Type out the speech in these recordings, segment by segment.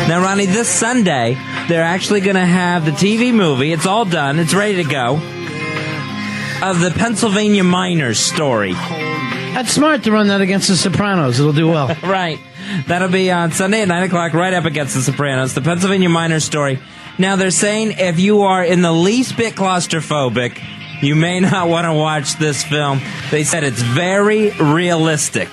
Now, Ronnie, this Sunday, they're actually going to have the TV movie. It's all done. It's ready to go. Of the Pennsylvania miners story. That's smart to run that against The Sopranos. It'll do well. Right. That'll be on Sunday at 9 o'clock, right up against The Sopranos. The Pennsylvania miners story. Now, they're saying if you are in the least bit claustrophobic, you may not want to watch this film. They said it's very realistic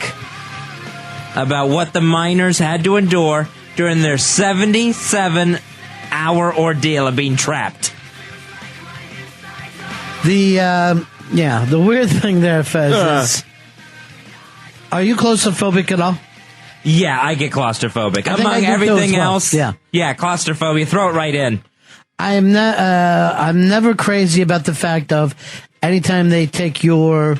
about what the miners had to endure during their 77-hour ordeal of being trapped. The weird thing there, Fez, is, are you claustrophobic at all? Yeah, I get claustrophobic. Among everything else, yeah, claustrophobia, throw it right in. I'm never crazy about the fact of anytime they take you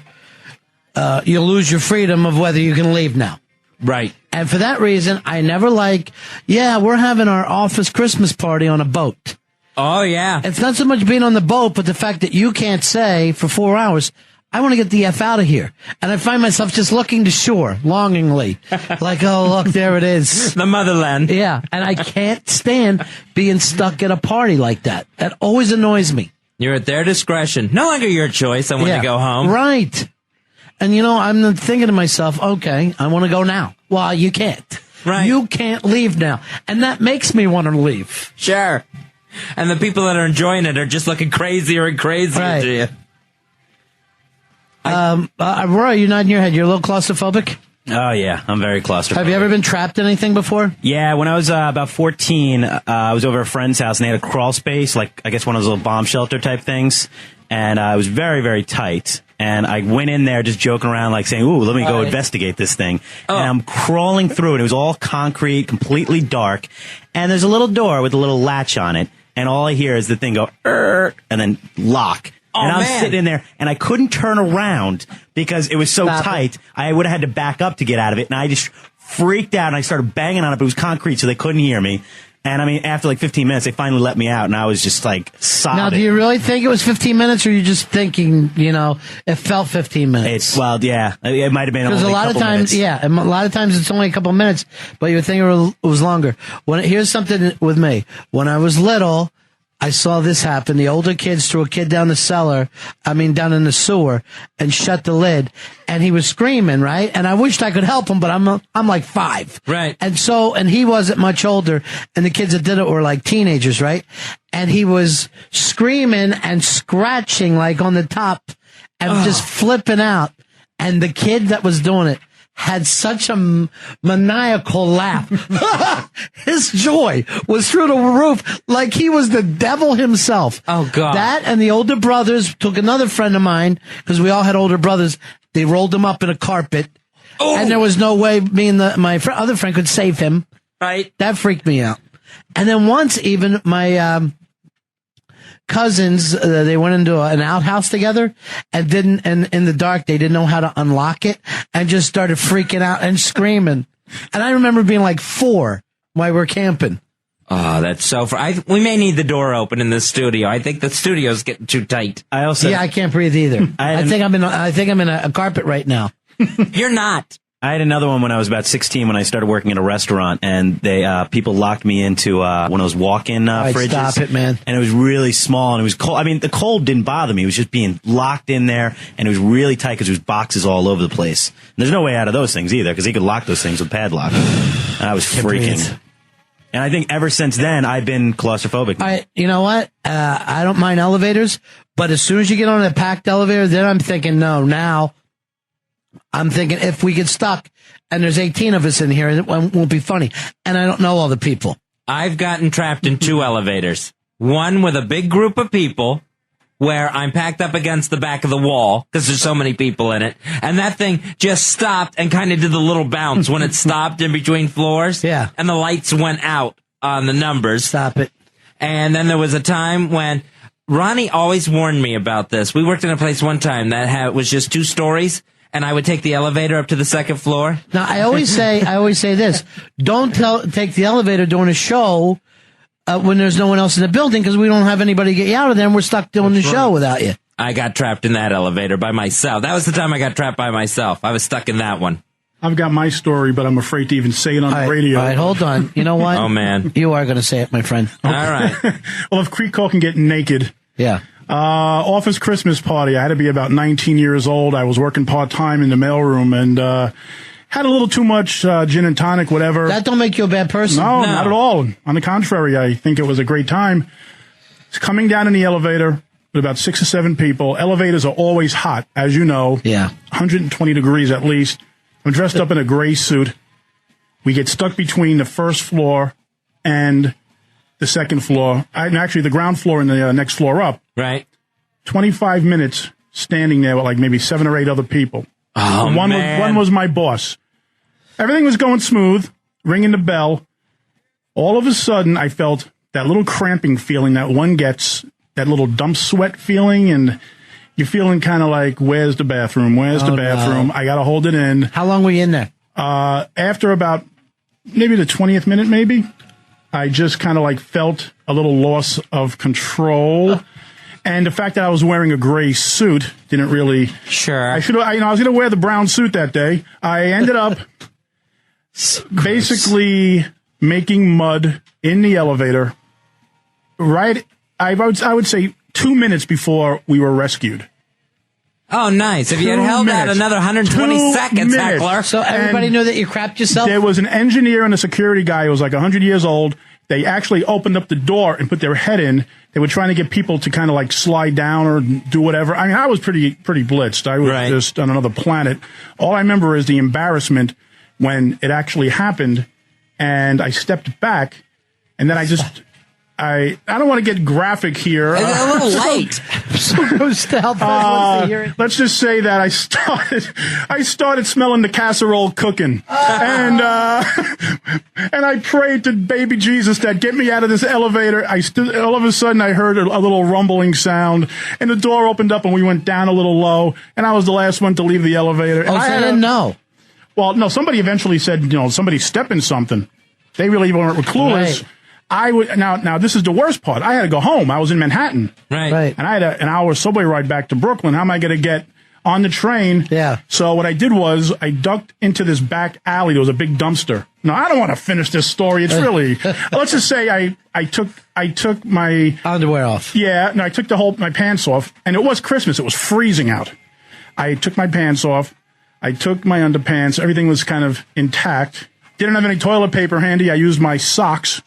lose your freedom of whether you can leave now. Right. And for that reason, I never we're having our office Christmas party on a boat. Oh, yeah. It's not so much being on the boat, but the fact that you can't say for 4 hours, I want to get the F out of here. And I find myself just looking to shore, longingly. Like, oh, look, there it is. The motherland. Yeah. And I can't stand being stuck at a party like that. That always annoys me. You're at their discretion. No longer your choice on when to go home. Right. And, I'm thinking to myself, okay, I want to go now. Well, you can't. Right. You can't leave now. And that makes me want to leave. Sure. And the people that are enjoying it are just looking crazier and crazier to you. Roy, you're nodding your head. You're a little claustrophobic? Oh, yeah. I'm very claustrophobic. Have you ever been trapped in anything before? Yeah. When I was about 14, I was over at a friend's house, and they had a crawl space, like, I guess one of those little bomb shelter type things. And it was very, very tight. And I went in there just joking around, like saying, ooh, let me go investigate this thing. Oh. And I'm crawling through it. It was all concrete, completely dark. And there's a little door with a little latch on it. And all I hear is the thing go, and then lock. And I'm sitting in there, and I couldn't turn around because it was so tight. I would have had to back up to get out of it. And I just freaked out, and I started banging on it, but it was concrete, so they couldn't hear me. And, after like 15 minutes, they finally let me out, and I was just like sobbing. Now, do you really think it was 15 minutes, or are you just thinking, it felt 15 minutes? Yeah. It might have been only a couple minutes. Yeah, a lot of times it's only a couple minutes, but you would think it was longer. Here's something with me. When I was little, I saw this happen. The older kids threw a kid down in the sewer and shut the lid, and he was screaming, right? And I wished I could help him, but I'm like 5. Right. And he wasn't much older, and the kids that did it were like teenagers, right? And he was screaming and scratching like on the top and just flipping out. And the kid that was doing it had such a maniacal laugh. His joy was through the roof like he was the devil himself. Oh, God. That and the older brothers took another friend of mine, because we all had older brothers. They rolled him up in a carpet. Oh. And there was no way me and my other friend could save him. Right. That freaked me out. And then once even my cousins, they went into an outhouse together and in the dark, they didn't know how to unlock it and just started freaking out and screaming. And I remember being like 4 while we were camping. Oh, that's so we may need the door open in this studio. I think the studio's getting too tight. I can't breathe either. I think I'm in a carpet right now. You're not. I had another one when I was about 16 when I started working at a restaurant, and people locked me into one of those walk-in fridges. Stop it, man. And it was really small, and it was cold. The cold didn't bother me. It was just being locked in there, and it was really tight because there was boxes all over the place. And there's no way out of those things either, because he could lock those things with padlock. And I was freaking. And I think ever since then, I've been claustrophobic. You know what? I don't mind elevators, but as soon as you get on a packed elevator, then I'm thinking, no, now I'm thinking if we get stuck and there's 18 of us in here, it won't be funny. And I don't know all the people. I've gotten trapped in 2 elevators. One with a big group of people where I'm packed up against the back of the wall because there's so many people in it. And that thing just stopped and kind of did the little bounce when it stopped in between floors. Yeah. And the lights went out on the numbers. Stop it. And then there was a time when Ronnie always warned me about this. We worked in a place one time that was just 2 stories. And I would take the elevator up to the 2nd floor. Now, I always say this. Don't take the elevator during a show when there's no one else in the building, because we don't have anybody to get you out of there, and we're stuck doing the show without you. I got trapped in that elevator by myself. That was the time I got trapped by myself. I was stuck in that one. I've got my story, but I'm afraid to even say it on the radio. All right, hold on. You know what? Oh, man. You are going to say it, my friend. All right. Well, if Creek Cole can get naked. Yeah. Office Christmas party. I had to be about 19 years old. I was working part-time in the mailroom and had a little too much gin and tonic, whatever. That don't make you a bad person. No, not at all. On the contrary, I think it was a great time. It's coming down in the elevator with about 6 or 7 people. Elevators are always hot, as you know. Yeah. 120 degrees at least. I'm dressed up in a gray suit. We get stuck between the first floor and the second floor. Actually, the ground floor and the next floor up. Right. 25 minutes standing there with like maybe 7 or 8 other people. Oh, man. One was my boss. Everything was going smooth, ringing the bell. All of a sudden, I felt that little cramping feeling that one gets, that little dump sweat feeling, and you're feeling kind of like, where's the bathroom? Where's the bathroom? No. I got to hold it in. How long were you in there? After about maybe the 20th minute, maybe, I just kind of like felt a little loss of control. And the fact that I was wearing a gray suit didn't really. Sure. I was going to wear the brown suit that day. I ended up basically making mud in the elevator. Right. I would say 2 minutes before we were rescued. Oh, nice. If you had held out another 120 seconds, heckler. So everybody knew that you crapped yourself? There was an engineer and a security guy who was like 100 years old. They actually opened up the door and put their head in. They were trying to get people to kind of like slide down or do whatever. I mean, I was pretty blitzed. I was just on another planet. All I remember is the embarrassment when it actually happened, and I stepped back, and then I don't want to get graphic here. It's a little late. Let's just say that I started smelling the casserole cooking, and I prayed to baby Jesus that get me out of this elevator. All of a sudden I heard a little rumbling sound, and the door opened up, and we went down a little low, and I was the last one to leave the elevator. Oh, so I didn't know. Well, no, somebody eventually said, somebody stepped in something. They really weren't clueless. Right. Now this is the worst part. I had to go home. I was in Manhattan. Right. And I had an hour subway ride back to Brooklyn. How am I going to get on the train? Yeah. So what I did was I ducked into this back alley. There was a big dumpster. No, I don't want to finish this story. It's really, let's just say I took my underwear off. Yeah. No, I took my pants off, and it was Christmas. It was freezing out. I took my pants off. I took my underpants. Everything was kind of intact. Didn't have any toilet paper handy. I used my socks.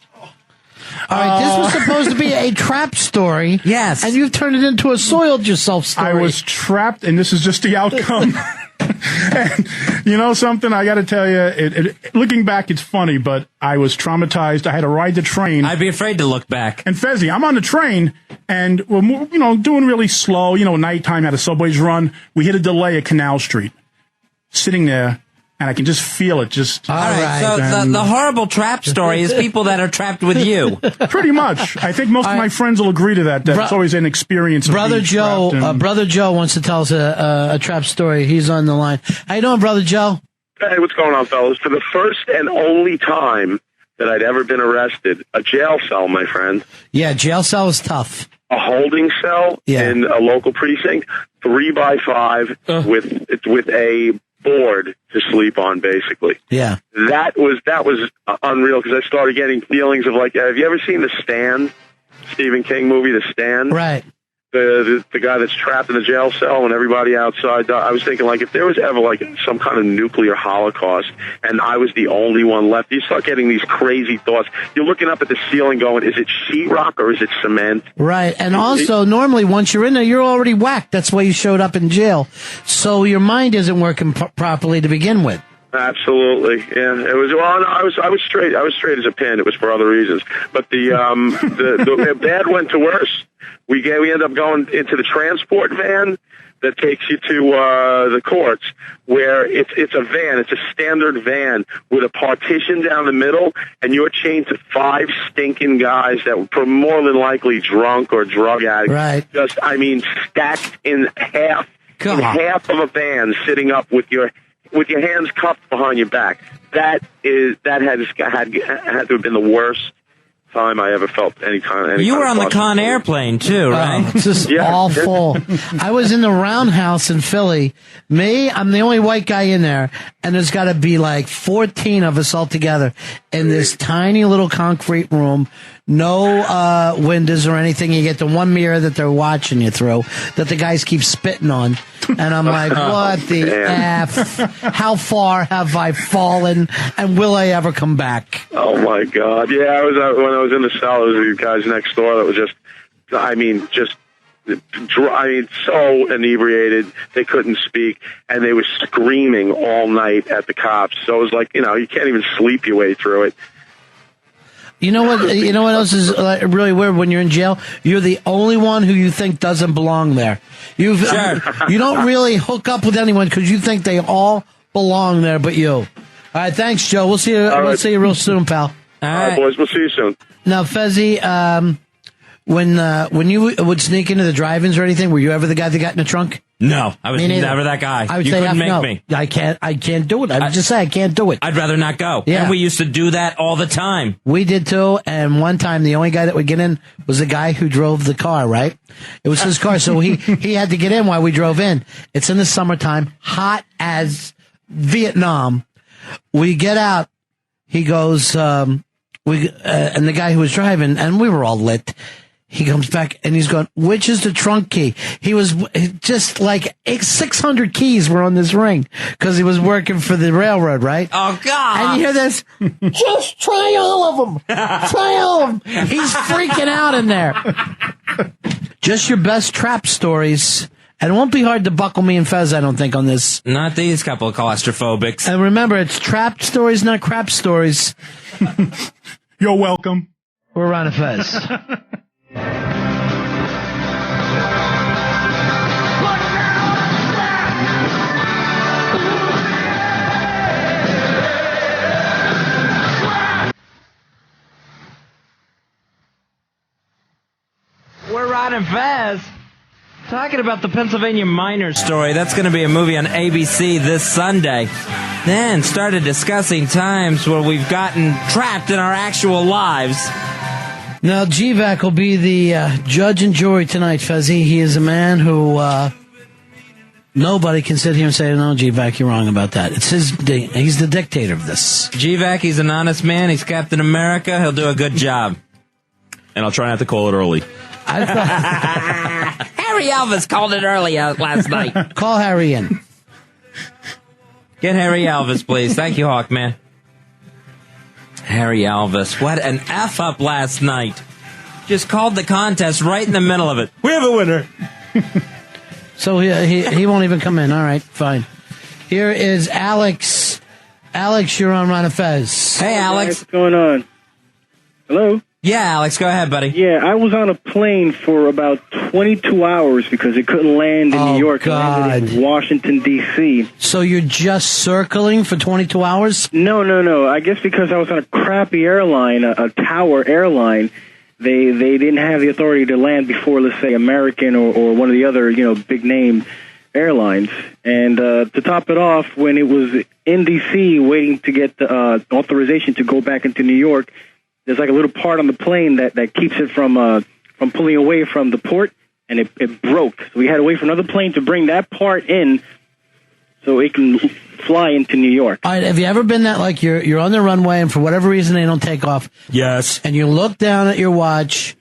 All right, this was supposed to be a trap story. Yes. And you've turned it into a soiled yourself story. I was trapped, and this is just the outcome. And you know something? I got to tell you, looking back, it's funny, but I was traumatized. I had to ride the train. I'd be afraid to look back. And Fezzi, I'm on the train, and we're doing really slow. Nighttime, how the subways run. We hit a delay at Canal Street. Sitting there. And I can just feel it. All right. So the horrible trap story is people that are trapped with you. Pretty much. I think most of my friends will agree to that. It's always an experience. Brother Joe. Brother Joe wants to tell us a trap story. He's on the line. How you doing, Brother Joe? Hey, what's going on, fellas? For the first and only time that I'd ever been arrested, a jail cell, my friend. Yeah, jail cell is tough. A holding cell in a local precinct, 3x5 with a board to sleep on, basically. Yeah. That was unreal, because I started getting feelings of like, have you ever seen The Stand? Stephen King movie, The Stand? Right. The guy that's trapped in the jail cell and everybody outside. I was thinking, like, if there was ever like some kind of nuclear holocaust and I was the only one left, you start getting these crazy thoughts. You're looking up at the ceiling going, is it sheetrock or is it cement? Right. And also, normally, once you're in there, you're already whacked. That's why you showed up in jail. So your mind isn't working properly to begin with. Absolutely, yeah. It was. Well, no, I was straight. I was straight as a pin. It was for other reasons, but the bad went to worse. We ended up going into the transport van that takes you to the courts, where it's a van. It's a standard van with a partition down the middle, and you're chained to 5 stinking guys that were more than likely drunk or drug addicts. Right. Just, stacked in half of a van, sitting up with your hands cuffed behind your back. That had to have been the worst time I ever felt any kind of. You were on the claustrophobia. Con Air plane too, right? It's just Yeah. awful. I was in the Roundhouse in Philly. I'm the only white guy in there, and there's got to be like 14 of us all together in this tiny little concrete room. No windows or anything. You get the one mirror that they're watching you through that the guys keep spitting on. And I'm like, what the damn. F? How far have I fallen? And will I ever come back? Oh my God! Yeah, I was when I was in the cell. There was these guys next door that was so inebriated they couldn't speak, and they were screaming all night at the cops. So it was like, you can't even sleep your way through it. You know what? You know what else is really weird? When you're in jail, you're the only one who you think doesn't belong there. You don't really hook up with anyone because you think they all belong there, but you. All right, thanks, Joe. We'll see you. We'll see you real soon, pal. All right, boys. We'll see you soon. Now, Fezzi, when you would sneak into the drive-ins or anything, were you ever the guy that got in the trunk? No, I was never that guy. I would you say couldn't make no. me. I can't do it. I would just say I can't do it. I'd rather not go. Yeah. And we used to do that all the time. We did too, and one time the only guy that would get in was the guy who drove the car, right? It was his car, so he had to get in while we drove in. It's in the summertime, hot as Vietnam. We get out, he goes, and the guy who was driving, and we were all lit. He comes back and he's going, which is the trunk key? He was just like 600 keys were on this ring because he was working for the railroad, right? Oh, God. And you hear this, just try all of them. Try all of them. He's freaking out in there. Just your best trap stories. And it won't be hard to buckle me and Fez, I don't think, on this. Not these couple of claustrophobics. And remember, it's trap stories, not crap stories. You're welcome. We're Ron and Fez. We're Ron and Fez. Talking about the Pennsylvania Miners story. That's going to be a movie on ABC this Sunday. Then started discussing times where we've gotten trapped in our actual lives. Now, GVAC will be the judge and jury tonight, Fezzi. He is a man who nobody can sit here and say, no, GVAC, you're wrong about that. It's he's the dictator of this. GVAC, he's an honest man. He's Captain America. He'll do a good job. And I'll try not to call it early. I thought, Harry Elvis called it early last night. call Harry in. Get Harry Elvis, please. Thank you, Hawkman. Harry Elvis. What an F up last night. Just called the contest right in the middle of it. We have a winner. So he won't even come in. All right, fine. Here is Alex. Alex, you're on Ron and Fez. Hey, Alex. What's going on? Hello? Yeah, Alex, go ahead, buddy. Yeah, I was on a plane for about 22 hours because it couldn't land in New York. God. It landed in Washington, D.C. So you're just circling for 22 hours? No. I guess because I was on a crappy airline, a tower airline, they didn't have the authority to land before, let's say, American or one of the other, big name airlines. And to top it off, when it was in D.C. waiting to get the authorization to go back into New York, there's like a little part on the plane that keeps it from pulling away from the port, and it broke. So we had to wait for another plane to bring that part in so it can fly into New York. All right, have you ever been that, like, you're on the runway, and for whatever reason they don't take off? Yes. And you look down at your watch,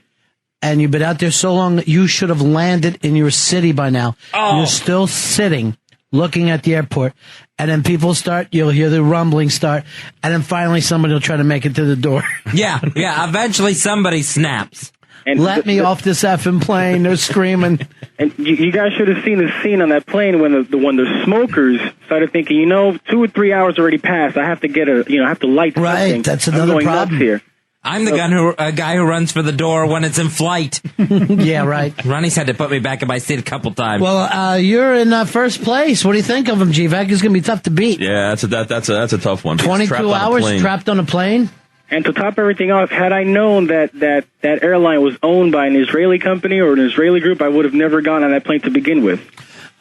and you've been out there so long that you should have landed in your city by now. Oh. You're still sitting, looking at the airport, and then people you'll hear the rumbling start, and then finally somebody will try to make it to the door. Yeah. Eventually somebody snaps. And Let me off this effing plane. They're screaming. And you guys should have seen the scene on that plane when the smokers started thinking, 2 or 3 hours already passed. I have to get I have to light something. Right, that's another I'm going problem nuts here. I'm the guy who runs for the door when it's in flight. Yeah, right. Ronnie's had to put me back in my seat a couple times. Well, you're in first place. What do you think of him, GVAC? It's going to be tough to beat. Yeah, that's a tough one. 22 hours trapped on a plane? And to top everything off, had I known that airline was owned by an Israeli company or an Israeli group, I would have never gone on that plane to begin with.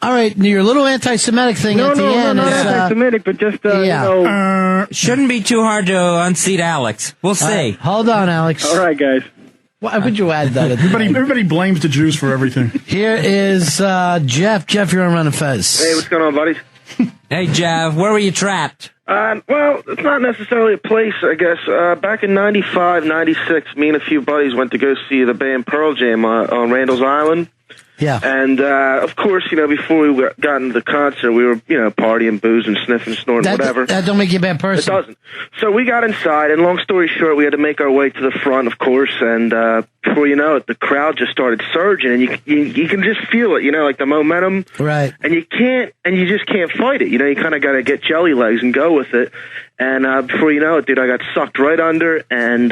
All right, your little anti-Semitic thing at the end not is... anti-Semitic, but just, Shouldn't be too hard to unseat Alex. We'll see. Hold on, Alex. All right, guys. Why would you add that? Everybody blames the Jews for everything. Here is Jeff. Jeff, you're on Run and Fez. Hey, what's going on, buddies? Hey, Jeff, where were you trapped? Well, it's not necessarily a place, I guess. Back in 95, 96, me and a few buddies went to go see the band Pearl Jam on Randall's Island. Yeah. And, of course, before we got into the concert, we were, partying, boozing, sniffing, snorting, whatever. That don't make you a bad person. It doesn't. So we got inside, and long story short, we had to make our way to the front, of course, and before you know it, the crowd just started surging, and you can just feel it, like the momentum. Right. And you just can't fight it. You kind of got to get jelly legs and go with it. And before you know it, dude, I got sucked right under, and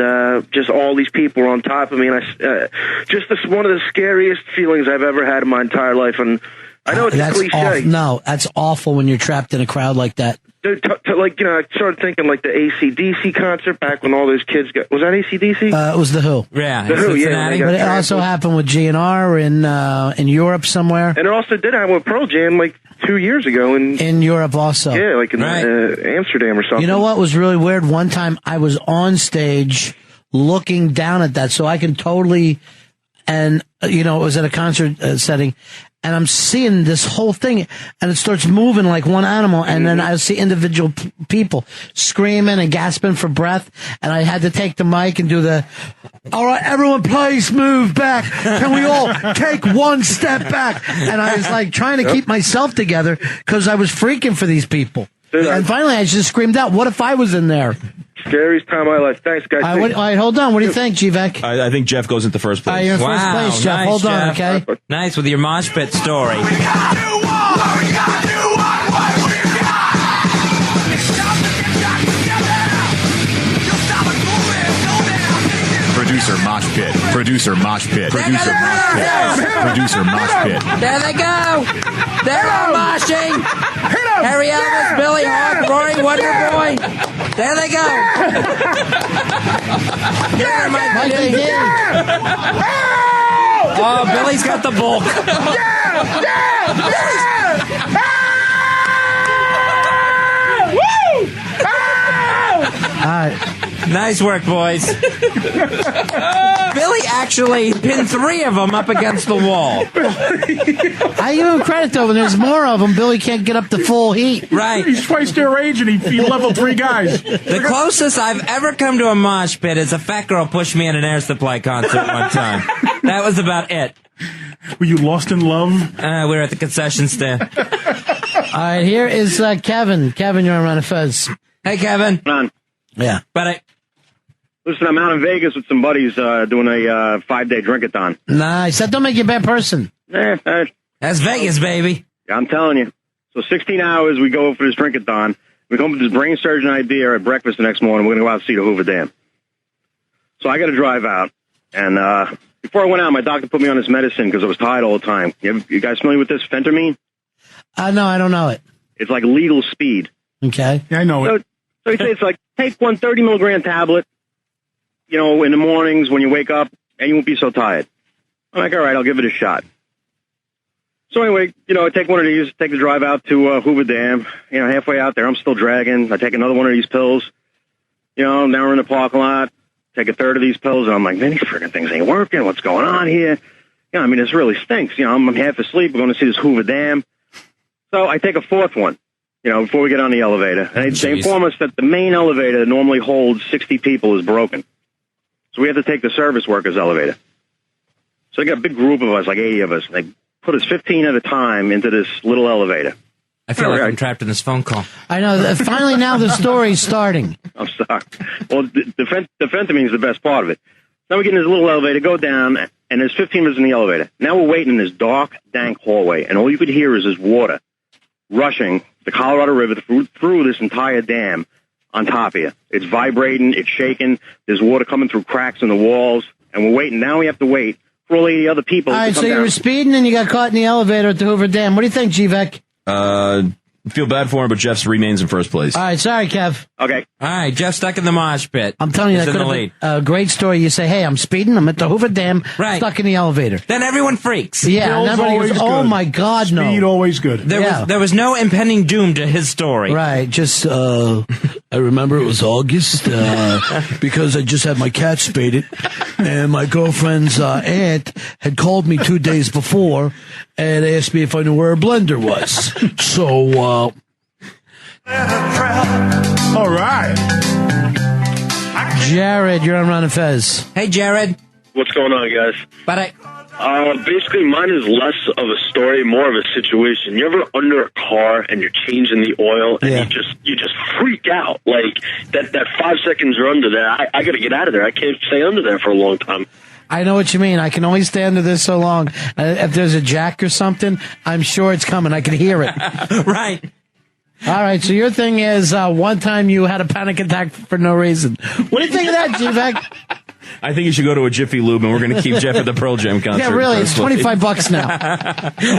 just all these people were on top of me, and one of the scariest feelings I've ever had in my entire life. And I know it's a cliche. No, that's awful when you're trapped in a crowd like that. Dude, I started thinking like the AC/DC concert back when all those kids was that AC/DC? It was The Who. Yeah, The Who, Cincinnati. But it also happened with GNR in Europe somewhere. And it also did happen with Pearl Jam like 2 years ago in Europe also. Yeah, like in Amsterdam or something. You know what was really weird? One time I was on stage looking down at that, so I can totally, and it was at a concert setting, and I'm seeing this whole thing, and it starts moving like one animal, and then I see individual people screaming and gasping for breath, and I had to take the mic and do all right, everyone please move back. Can we all take one step back? And I was like trying to keep myself together because I was freaking for these people. Dude, and finally I just screamed out, what if I was in there? Scariest time of my life. Thanks, guys. All right, hold on. What do you think, G-Vec? I think Jeff goes into first place. You're in first place, Jeff. Nice, Hold on, Jeff. okay? Nice with your mosh pit story. Producer mosh pit. Producer mosh pit. Producer mosh pit. Producer mosh pit. There they go. They're all moshing. Harry Elvis, Billy Hawk, Rory Wonderboy. There they go. There, Mike D. Oh, Billy's got the bulk. All right. Nice work, boys. Billy actually pinned 3 of them up against the wall. I give him credit, though. When there's more of them, Billy can't get up to full heat. Right. He's twice their age, and he leveled 3 guys. The closest I've ever come to a mosh pit is a fat girl pushed me at an Air Supply concert one time. That was about it. Were you lost in love? We were at the concession stand. All right, here is Kevin. Kevin, you're on Run and Fez. Hey, Kevin. Yeah. But Listen, I'm out in Vegas with some buddies doing a 5-day drink-a-thon. Nice. That don't make you a bad person. That's Vegas, baby. I'm telling you. So 16 hours, we go for this drink-a-thon. We come up with this brain-surging idea at breakfast the next morning. We're going to go out and see the Hoover Dam. So I got to drive out. And before I went out, my doctor put me on this medicine because I was tired all the time. You guys familiar with this, phentermine? No, I don't know it. It's like legal speed. Okay. Yeah, I know it. So he says it's like, take one 30-milligram tablet, in the mornings when you wake up, and you won't be so tired. I'm like, all right, I'll give it a shot. So anyway, I take one of these, take the drive out to Hoover Dam. Halfway out there, I'm still dragging. I take another one of these pills. Now we're in the parking lot. Take a third of these pills, and I'm like, man, these freaking things ain't working. What's going on here? This really stinks. I'm half asleep. We're going to see this Hoover Dam. So I take a 4th one, before we get on the elevator. And they inform us that the main elevator that normally holds 60 people is broken. So we have to take the service workers elevator. So they got a big group of us, like 80 of us. And they put us 15 at a time into this little elevator. I feel like I'm trapped in this phone call. I know. Finally, now the story's starting. I'm sorry. Well, the phentermine is the best part of it. Now we get in this little elevator, go down, and there's 15 of us in the elevator. Now we're waiting in this dark, dank hallway, and all you could hear is this water rushing the Colorado River through this entire dam on top of you. It's vibrating, it's shaking, there's water coming through cracks in the walls, and we're waiting. Now we have to wait for all 80 other people All to right, come so down. you were speeding and you got caught in the elevator at the Hoover Dam. What do you think, G-Vec? feel bad for him, but Jeff remains in first place. All right, sorry, Kev. Okay. All right, Jeff stuck in the mosh pit. I'm telling you, He's that in could the have lead. been a great story. You say, hey, I'm speeding. I'm at the Hoover Dam, Right. stuck in the elevator. Then everyone freaks. Yeah, and Bill's everybody always goes, oh, good. my God, no. Speed always good. There was no impending doom to his story. Right, just, I remember it was August, because I just had my cat spaded, and my girlfriend's aunt had called me 2 days before and asked me if I knew where a blender was. So, All right. Jared, you're on Ron and Fez. Hey, Jared. What's going on, guys? But Basically, mine is less of a story, more of a situation. You ever under a car and you're changing the oil and you just freak out? Like that 5 seconds you're under there, I got to get out of there. I can't stay under there for a long time. I know what you mean. I can only stay under this so long. If there's a jack or something, I'm sure it's coming. I can hear it. Right. All right, so your thing is one time you had a panic attack for no reason. What do you think of that, G-Vac? I think you should go to a Jiffy Lube, and we're going to keep Jeff at the Pearl Jam concert. Yeah, really, it's personally. $25 now.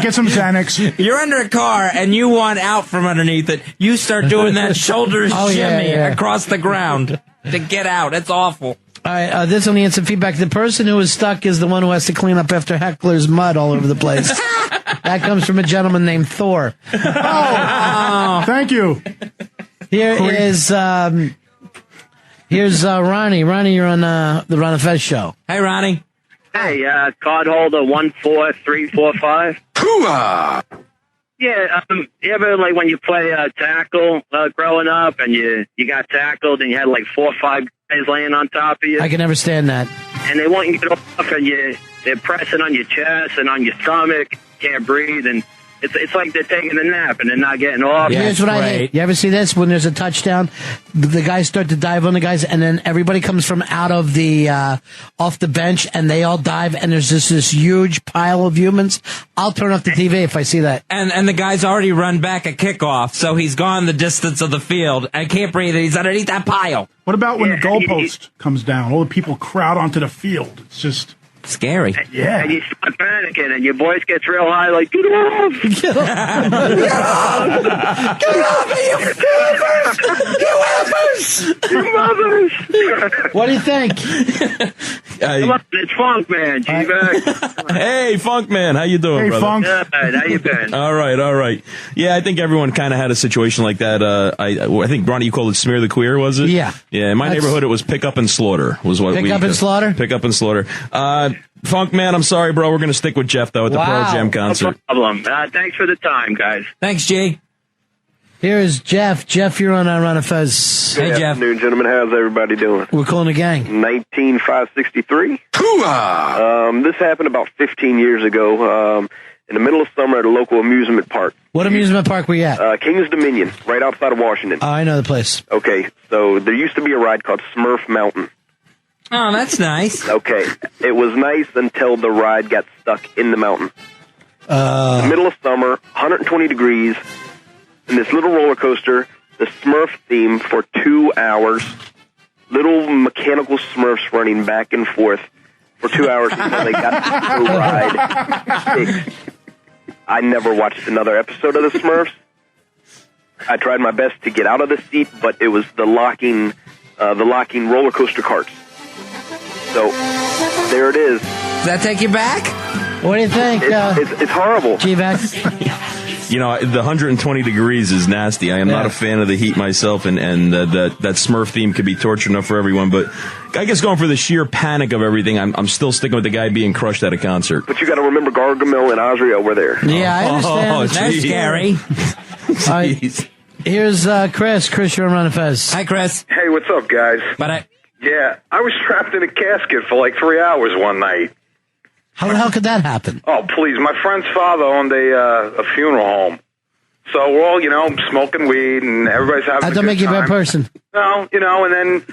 Get some Xanax. You're under a car and you want out from underneath it. You start doing that shoulder shimmy across the ground to get out. It's awful. All right, this on the instant feedback. The person who is stuck is the one who has to clean up after heckler's mud all over the place. That comes from a gentleman named Thor. Oh, thank you. Here's Ronnie. Ronnie, you're on the Ron and Fez show. Hey, Ronnie. Hey, card holder 14345. Hoo-ah! Yeah, you ever, like, when you play tackle growing up and you got tackled and you had, like, 4 or 5 guys laying on top of you? I can never stand that. And they won't get off and they're pressing on your chest and on your stomach, can't breathe, and it's like they're taking a nap and they're not getting off. Yeah, here's what I hate. You ever see this? When there's a touchdown, the guys start to dive on the guys, and then everybody comes from out of the off the bench, and they all dive, and there's just this huge pile of humans. I'll turn off the TV if I see that. And the guy's already run back a kickoff, so he's gone the distance of the field. I can't breathe. He's underneath that pile. What about when the goalpost comes down? All the people crowd onto the field. It's just scary. Yeah. And you start panicking, and your voice gets real high, like, get off! Get off! Get off! Get off! You mothers! What do you think? Come on, it's Funk Man, G-Vac. Hey, Funk Man, how you doing, brother? Funk. Good, how you been? All right. Yeah, I think everyone kind of had a situation like that. I think, Ronnie, you called it Smear the Queer, was it? Yeah. Yeah, in my neighborhood, it was Pick Up and Slaughter. Was what Pick Up and Slaughter? Pick Up and Slaughter. Funk Man, I'm sorry, bro. We're going to stick with Jeff, though, at the Pearl Jam concert. No problem. Thanks for the time, guys. Thanks, G. Here's Jeff. Jeff, you're on Ron and Fez. Good afternoon, gentlemen. How's everybody doing? We're calling the gang. 19563. This happened about 15 years ago in the middle of summer at a local amusement park. What amusement park were you at? King's Dominion, right outside of Washington. Oh, I know the place. Okay, so there used to be a ride called Smurf Mountain. Oh, that's nice. Okay, it was nice until the ride got stuck in the mountain. The middle of summer, 120 degrees, and this little roller coaster, the Smurf theme for 2 hours, little mechanical Smurfs running back and forth for 2 hours until they got the ride fixed. I never watched another episode of the Smurfs. I tried my best to get out of the seat, but it was the locking roller coaster carts. So there it is. Does that take you back? What do you think? It's horrible. G-Vac? You know, the 120 degrees is nasty. I am not a fan of the heat myself, and that Smurf theme could be torture enough for everyone. But I guess going for the sheer panic of everything, I'm still sticking with the guy being crushed at a concert. But you got to remember Gargamel and Azrael were there. Yeah, I understand. Oh, That's scary. Jeez. Here's Chris. Chris, you're on Ron and Fez. Hi, Chris. Hey, what's up, guys? Yeah, I was trapped in a casket for like 3 hours one night. How the hell could that happen? Oh, please. My friend's father owned a funeral home. So we're all, smoking weed and everybody's having a good time. That don't make you a bad person. No, and then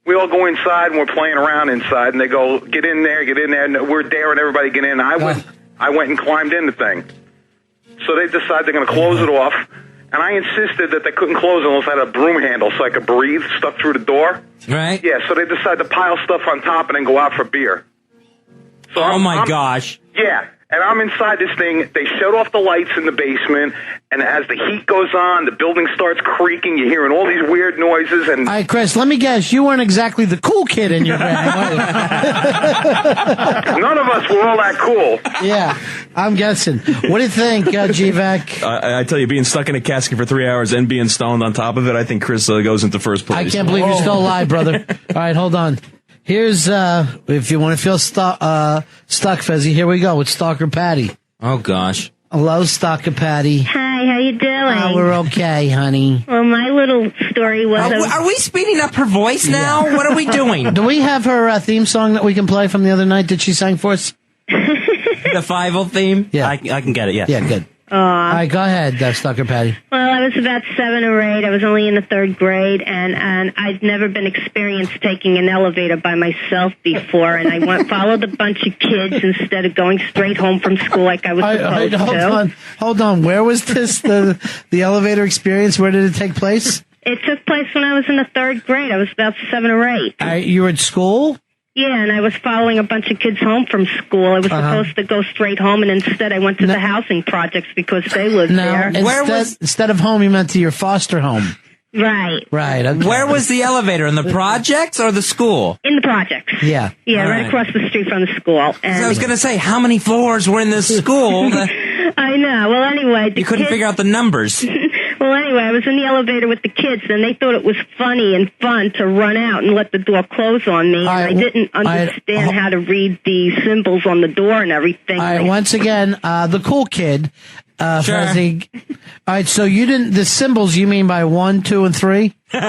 we all go inside and we're playing around inside and they go, get in there. And we're daring everybody to get in. I went and climbed in the thing. So they decide they're going to close it off. And I insisted that they couldn't close it unless I had a broom handle so I could breathe stuff through the door. Right. Yeah, so they decide to pile stuff on top and then go out for beer. So oh, my gosh. Yeah, And I'm inside this thing. They shut off the lights in the basement, and as the heat goes on, the building starts creaking. You're hearing all these weird noises. And all right, Chris, let me guess. You weren't exactly the cool kid in your gang, were you? None of us were all that cool. Yeah, I'm guessing. What do you think, GVAC? I tell you, being stuck in a casket for 3 hours and being stoned on top of it, I think Chris goes into first place. I can't believe you're still alive, brother. All right, hold on. Here's, if you want to feel stuck, Fezzy, here we go with Stalker Patty. Oh, gosh. Hello, Stalker Patty. Hi, how you doing? Oh, we're okay, honey. Well, my little story was... Are we speeding up her voice now? Yeah. What are we doing? Do we have her theme song that we can play from the other night that she sang for us? The Fievel theme? Yeah. I can get it, yeah. Yeah, good. All right, go ahead, Stalker Patty. Well, I was about 7 or 8. I was only in the 3rd grade, and I'd never been experienced taking an elevator by myself before, and I followed a bunch of kids instead of going straight home from school like I was supposed to. Hold on. Where was this, the elevator experience? Where did it take place? It took place when I was in the 3rd grade. I was about 7 or 8. You were at school? Yeah, and I was following a bunch of kids home from school. I was supposed to go straight home, and instead I went to the housing projects because they lived there. Instead of home, you meant to your foster home. Right. Right. Okay. Where was the elevator? In the projects or the school? In the projects. Yeah. Yeah, right across the street from the school. And I was going to say, how many floors were in this school? I know. Well, anyway. You couldn't figure out the numbers. Well, anyway, I was in the elevator with the kids, and they thought it was funny and fun to run out and let the door close on me. And I didn't understand how to read the symbols on the door and everything. All right, once again, the cool kid. Sure. Fezzy. All right, so you didn't, the symbols you mean by 1, 2, and 3? What?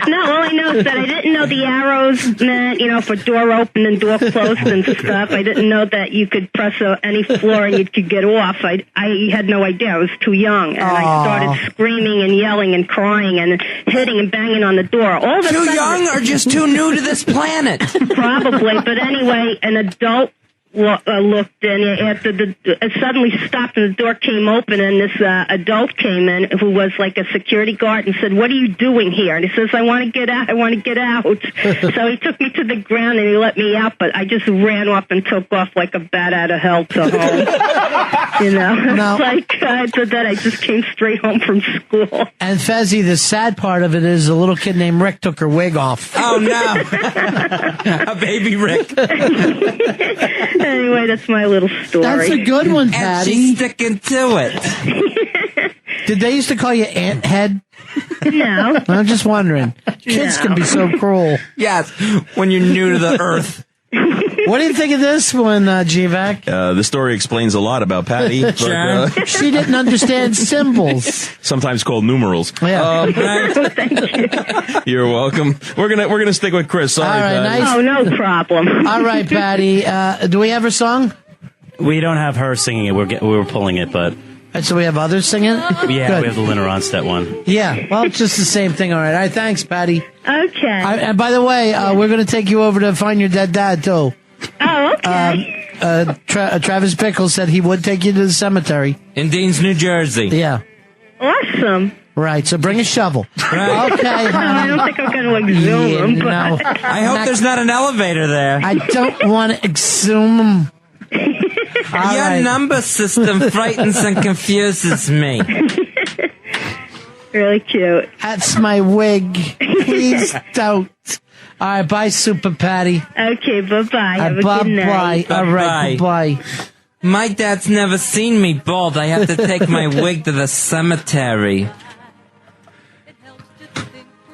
No, all I know is that I didn't know the arrows meant, for door open and door closed and stuff. I didn't know that you could press any floor and you could get off. I had no idea. I was too young. And I started screaming and yelling and crying and hitting and banging on the door. All of a sudden, too young or just too new to this planet? Probably. But anyway, an adult looked in after it suddenly stopped and the door came open and this adult came in who was like a security guard and said, "What are you doing here?" And he says, "I want to get out. I want to get out." So he took me to the ground and he let me out, but I just ran off and took off like a bat out of hell to home. No. Like after that I just came straight home from school. And Fezzy, the sad part of it is a little kid named Rick took her wig off. Oh no. A baby Rick. Anyway, that's my little story. That's a good one, Patty. And she's sticking to it. Did they used to call you Ant Head? No. I'm just wondering. Kids can be so cruel. Yes, when you're new to the earth. What do you think of this one, GVAC? The story explains a lot about Patty. Sure. She didn't understand symbols. Sometimes called numerals. Yeah. Thank you. You're welcome. We're gonna stick with Chris. Sorry, all right, Patty. Oh, no problem. All right, Patty. Do we have her song? We don't have her singing it. We were pulling it, but... And so we have others singing? Yeah, Good. we have the Linda Ronstadt one. Yeah, well, it's just the same thing. All right, thanks, Patty. Okay. And by the way, we're going to take you over to find your dead dad, too. Oh, okay. Travis Pickles said he would take you to the cemetery. In Deans, New Jersey. Yeah. Awesome. Right, so bring a shovel. Right. Okay, No, honey. I don't think I'm going to exhume him. But... No. I hope there's not an elevator there. I don't want to exhume him. Your number system frightens and confuses me. Really cute. That's my wig. Please don't. All right, bye, Super Patty. Okay, bye-bye. Have a bye good night. Bye. All right, bye. My dad's never seen me bald. I have to take my wig to the cemetery.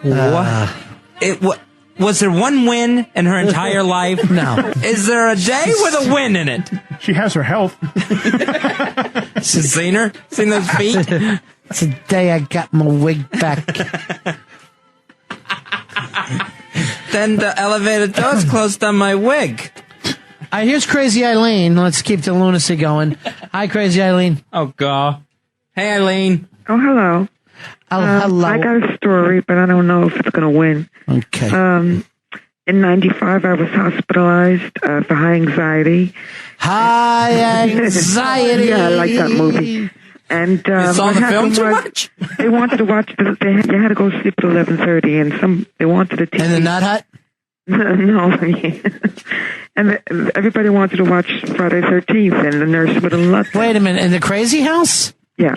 What? Was there one win in her entire life? No. Is there a day with a win in it? She has her health. She's seen her? Seen those feet? Today I got my wig back. Then the elevator doors closed on my wig. All right, here's Crazy Eileen. Let's keep the lunacy going. Hi, Crazy Eileen. Oh, God. Hey, Eileen. Oh, hello. Oh, hello. I got a story, but I don't know if it's going to win. Okay. In 95, I was hospitalized for high anxiety. High anxiety. Yeah, I like that movie. And you saw the film too much? They wanted to watch. They had to go sleep at 11:30, and they wanted to. In the Nut Hut. No, and everybody wanted to watch Friday 13th, and the nurse wouldn't let them. Wait a minute, in the crazy house? Yeah.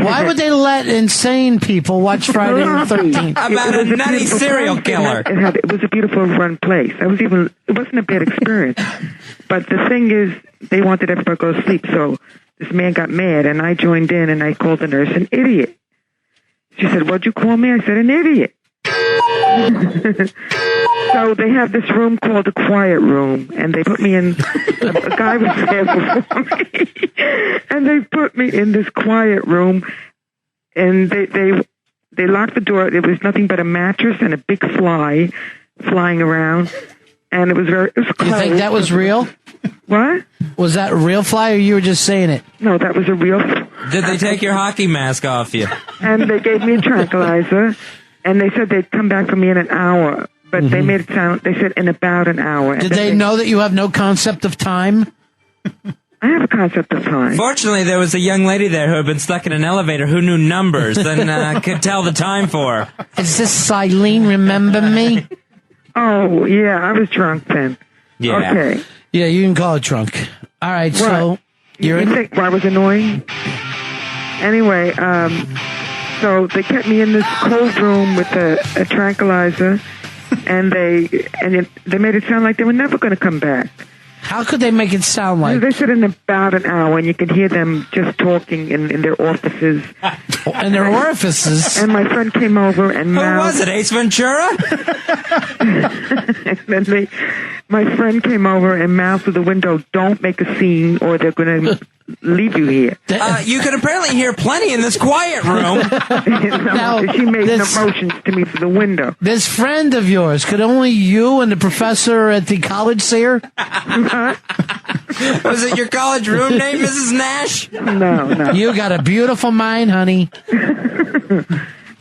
Why would they let insane people watch Friday the 13th? About a nutty serial killer. It was a beautiful run place. It wasn't a bad experience. But the thing is, they wanted everybody to go to sleep, so this man got mad, and I joined in, and I called the nurse an idiot. She said, "What'd you call me?" I said, "An idiot." So they have this room called the quiet room, and they put me in. A guy was there before me, and they put me in this quiet room, and they locked the door. It was nothing but a mattress and a big fly flying around, and it was cold. You think that was real? What? Was that a real fly, or you were just saying it? No, that was a real fly. Did they take your hockey mask off you? And they gave me a tranquilizer, and they said they'd come back for me in an hour. But they made it sound, they said in about an hour. Did they know that you have no concept of time? I have a concept of time. Fortunately, there was a young lady there who had been stuck in an elevator who knew numbers and could tell the time for her. Is this Eileen, remember me? Oh, yeah, I was drunk then. Yeah. Okay. Yeah, you can call it drunk. All right, so you think I was annoying? Anyway, so they kept me in this cold room with a tranquilizer, and they made it sound like they were never going to come back. How could they make it sound like? They said in about an hour, and you could hear them just talking in their offices. In their orifices? And my friend came over and Who was it, Ace Ventura? And then my friend came over and mouthed through the window, "Don't make a scene or they're going to leave you here." You can apparently hear plenty in this quiet room. No, she made some motions to me through the window. This friend of yours, could only you and the professor at the college see her? Was it your college roommate, Mrs. Nash? No. You got a beautiful mind, honey.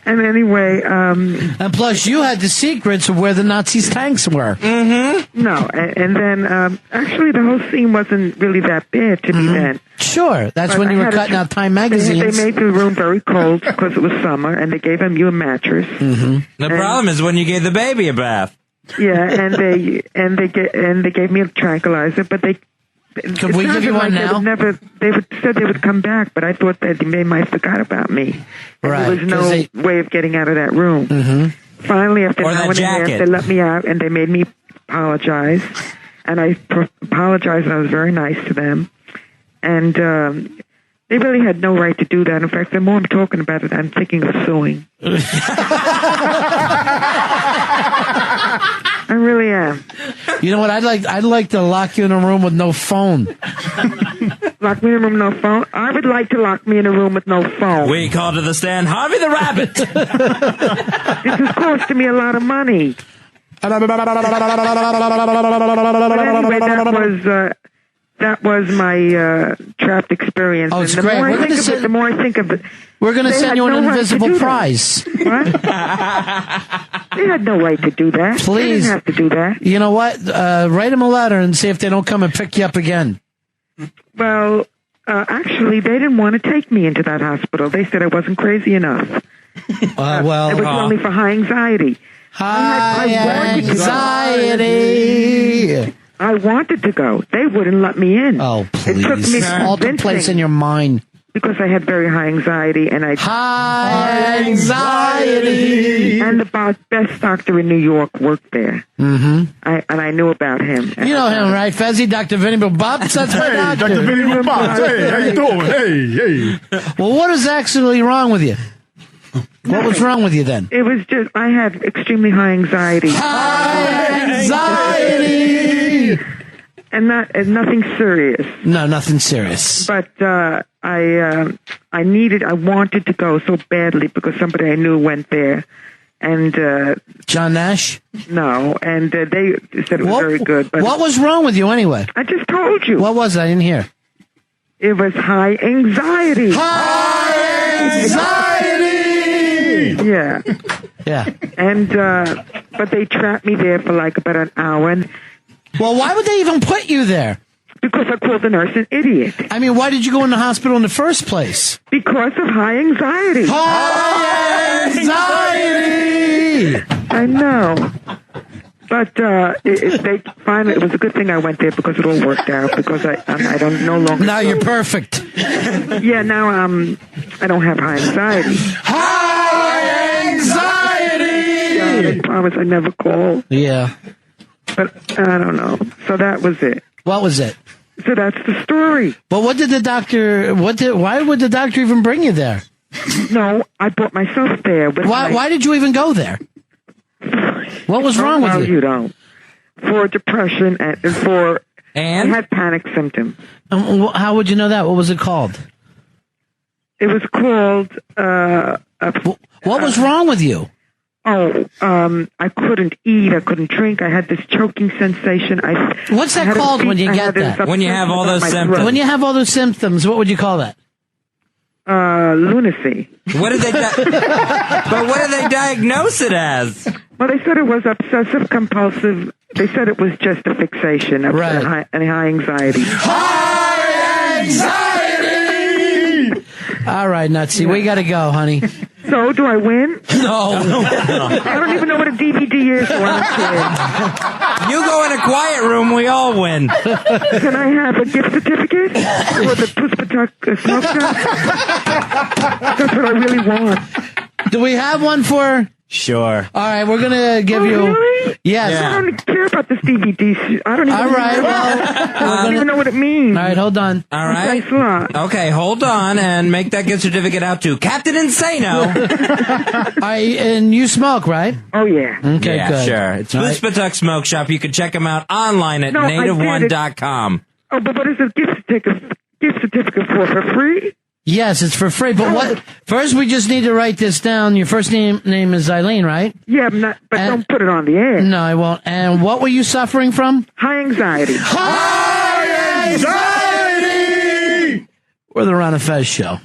And anyway, and plus you had the secrets of where the Nazis' tanks were. Mm-hmm. No, and then actually the whole scene wasn't really that bad to me then. Sure, that's when you were cutting out Time magazines. They made the room very cold because it was summer, and they gave you a mattress. Mm-hmm. The problem is when you gave the baby a bath. Yeah, and they gave me a tranquilizer, but they. Could we give you one now? They said they would come back, but I thought that they might have forgot about me. And right. There was no way of getting out of that room. Mm-hmm. Finally, after an hour and a half, they let me out, and they made me apologize. And I apologized, and I was very nice to them. And they really had no right to do that. In fact, the more I'm talking about it, I'm thinking of suing. I really am. You know what? I'd like to lock you in a room with no phone. Lock me in a room with no phone? I would like to lock me in a room with no phone. We call to the stand Harvey the Rabbit. This is costing me a lot of money. But anyway, that was my trapped experience. Oh, it's and great. The more I think of it, we're going to send you an invisible prize. What? They had no right to do that. Please. They didn't have to do that. You know what? Write them a letter and see if they don't come and pick you up again. Well, actually, they didn't want to take me into that hospital. They said I wasn't crazy enough. It was only for high anxiety. High anxiety. I wanted to go. They wouldn't let me in. Oh, please. It took me all the place in your mind. Because I had very high anxiety, and high anxiety. And the best doctor in New York worked there. Mm-hmm. I knew about him. You know him, right, Fezzy? Dr. Vinny Bobs? That's my doctor. Dr. Vinny Bobs. Hey, how you doing? Hey. Well, what is actually wrong with you? What was wrong with you then? It was just, I had extremely high anxiety. High anxiety! And nothing serious. No, nothing serious. But I wanted to go so badly because somebody I knew went there. And John Nash? No, and they said it was very good. But what was wrong with you anyway? I just told you. What was it? I didn't hear. It was high anxiety. High anxiety! Yeah. Yeah. And but they trapped me there for like about an hour. And well, why would they even put you there? Because I called the nurse an idiot. I mean, why did you go in the hospital in the first place? Because of high anxiety. High anxiety! I know. But they finally, it was a good thing I went there because it all worked out. Because I don't no longer. Now you're perfect. Yeah, now I don't have high anxiety. High anxiety. Yeah, they promised I never call. Yeah. But I don't know. So that was it. What was it? So that's the story. But what did the doctor? Why would the doctor even bring you there? No, I brought myself there. Why did you even go there? What was wrong with you? You don't. For depression and for. And I had panic symptoms. How would you know that? What was it called? It was called. What was wrong with you? I couldn't eat. I couldn't drink. I had this choking sensation. What's that called when you get that? When you have all those symptoms. When you have all those symptoms, what would you call that? Lunacy. What did they? But what did they diagnose it as? Well, they said it was obsessive compulsive. They said it was just a fixation of high anxiety. High anxiety. All right, Nutsy, we got to go, honey. So, do I win? No. I don't even know what a DVD is. So You go in a quiet room, we all win. Can I have a gift certificate for the Puspatuck smoke shop? That's what I really want. Do we have one for? Sure. All right, we're gonna give you. Really? Yes. Yeah. I don't care about this DVD. I don't even. All right. I don't even know what it means. All right, hold on. All right. Thanks a lot. Okay, hold on and make that gift certificate out to Captain Insano. And you smoke, right? Oh yeah. Okay, yeah, good. Sure. It's Puspatuck Smoke Shop. You can check them out online at native1.com. Oh, but what is a gift certificate for free? Yes, it's for free. But what? First, we just need to write this down. Your first name is Eileen, right? Yeah, but don't put it on the air. No, I won't. And what were you suffering from? High anxiety. High anxiety! We're the Ron and Fez Show.